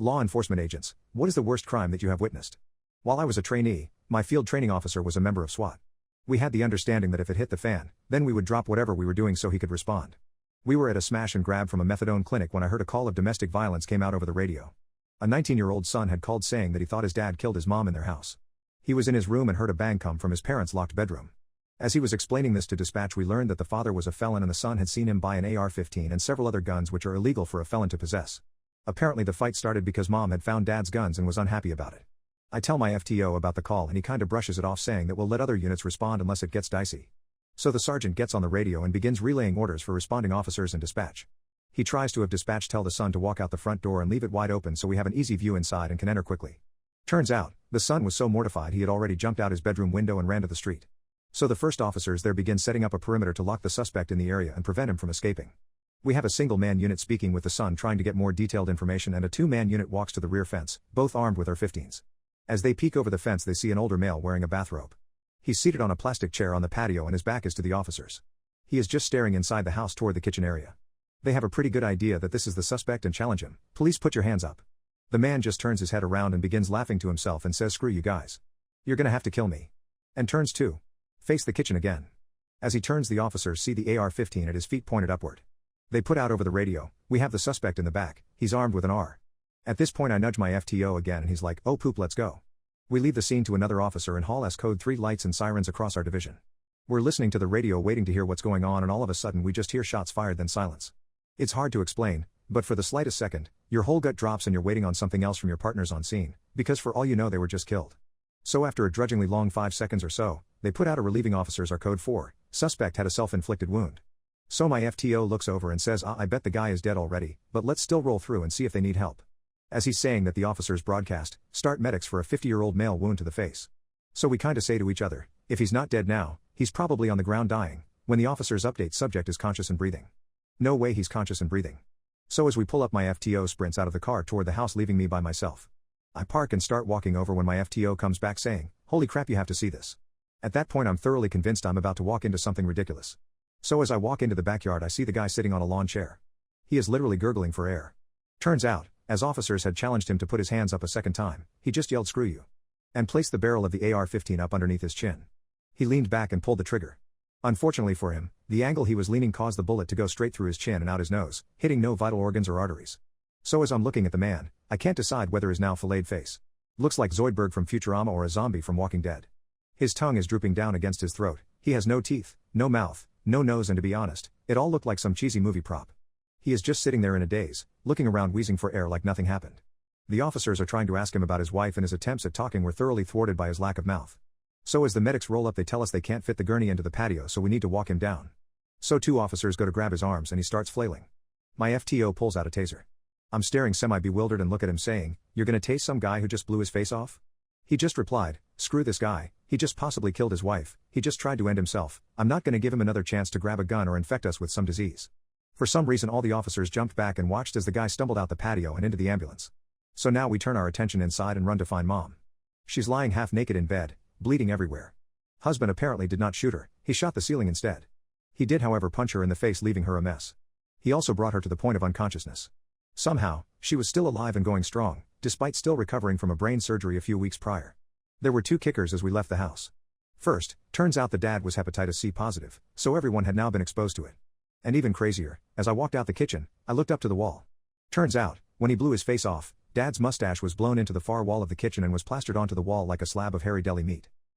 Law enforcement agents, what is the worst crime that you have witnessed? While I was a trainee, my field training officer was a member of SWAT. We had the understanding that if it hit the fan, then we would drop whatever we were doing so he could respond. We were at a smash and grab from a methadone clinic when I heard a call of domestic violence came out over the radio. A 19-year-old son had called saying that he thought his dad killed his mom in their house. He was in his room and heard a bang come from his parents' locked bedroom. As he was explaining this to dispatch, we learned that the father was a felon and the son had seen him buy an AR-15 and several other guns which are illegal for a felon to possess. Apparently the fight started because mom had found dad's guns and was unhappy about it. I tell my FTO about the call and he kinda brushes it off, saying that we'll let other units respond unless it gets dicey. So the sergeant gets on the radio and begins relaying orders for responding officers and dispatch. He tries to have dispatch tell the son to walk out the front door and leave it wide open so we have an easy view inside and can enter quickly. Turns out, the son was so mortified he had already jumped out his bedroom window and ran to the street. So the first officers there begin setting up a perimeter to lock the suspect in the area and prevent him from escaping. We have a single-man unit speaking with the son trying to get more detailed information, and a two-man unit walks to the rear fence, both armed with AR-15s. As they peek over the fence they see an older male wearing a bathrobe. He's seated on a plastic chair on the patio and his back is to the officers. He is just staring inside the house toward the kitchen area. They have a pretty good idea that this is the suspect and challenge him. "Police, put your hands up." The man just turns his head around and begins laughing to himself and says, "Screw you guys. You're gonna have to kill me." And turns to face the kitchen again. As he turns, the officers see the AR-15 at his feet pointed upward. They put out over the radio, "We have the suspect in the back, he's armed with an AR." At this point I nudge my FTO again and he's like, "Oh poop, let's go." We leave the scene to another officer and haul code 3 lights and sirens across our division. We're listening to the radio waiting to hear what's going on, and all of a sudden we just hear shots fired, then silence. It's hard to explain, but for the slightest second, your whole gut drops and you're waiting on something else from your partners on scene, because for all you know they were just killed. So after a drudgingly long 5 seconds or so, they put out a relieving officer's code 4, suspect had a self-inflicted wound. So my FTO looks over and says, I bet the guy is dead already, but let's still roll through and see if they need help. As he's saying that, the officers broadcast, "Start medics for a 50-year-old male wound to the face." So we kinda say to each other, if he's not dead now, he's probably on the ground dying, when the officers update subject is conscious and breathing. No way he's conscious and breathing. So as we pull up, my FTO sprints out of the car toward the house, leaving me by myself. I park and start walking over when my FTO comes back saying, "Holy crap, you have to see this." At that point I'm thoroughly convinced I'm about to walk into something ridiculous. So as I walk into the backyard I see the guy sitting on a lawn chair. He is literally gurgling for air. Turns out, as officers had challenged him to put his hands up a second time, he just yelled "screw you," and placed the barrel of the AR-15 up underneath his chin. He leaned back and pulled the trigger. Unfortunately for him, the angle he was leaning caused the bullet to go straight through his chin and out his nose, hitting no vital organs or arteries. So as I'm looking at the man, I can't decide whether his now filleted face looks like Zoidberg from Futurama or a zombie from Walking Dead. His tongue is drooping down against his throat, he has no teeth, no mouth, no nose, and to be honest, it all looked like some cheesy movie prop. He is just sitting there in a daze, looking around wheezing for air like nothing happened. The officers are trying to ask him about his wife, and his attempts at talking were thoroughly thwarted by his lack of mouth. So as the medics roll up they tell us they can't fit the gurney into the patio, so we need to walk him down. So 2 officers go to grab his arms and he starts flailing. My FTO pulls out a taser. I'm staring semi-bewildered and look at him saying, "You're gonna tase some guy who just blew his face off?" He just replied, "Screw this guy, he just possibly killed his wife, he just tried to end himself, I'm not gonna give him another chance to grab a gun or infect us with some disease." For some reason all the officers jumped back and watched as the guy stumbled out the patio and into the ambulance. So now we turn our attention inside and run to find mom. She's lying half naked in bed, bleeding everywhere. Husband apparently did not shoot her, he shot the ceiling instead. He did however punch her in the face, leaving her a mess. He also brought her to the point of unconsciousness. Somehow, she was still alive and going strong, despite still recovering from a brain surgery a few weeks prior. There were 2 kickers as we left the house. First, turns out the dad was hepatitis C positive, so everyone had now been exposed to it. And even crazier, as I walked out the kitchen, I looked up to the wall. Turns out, when he blew his face off, Dad's mustache was blown into the far wall of the kitchen and was plastered onto the wall like a slab of hairy deli meat.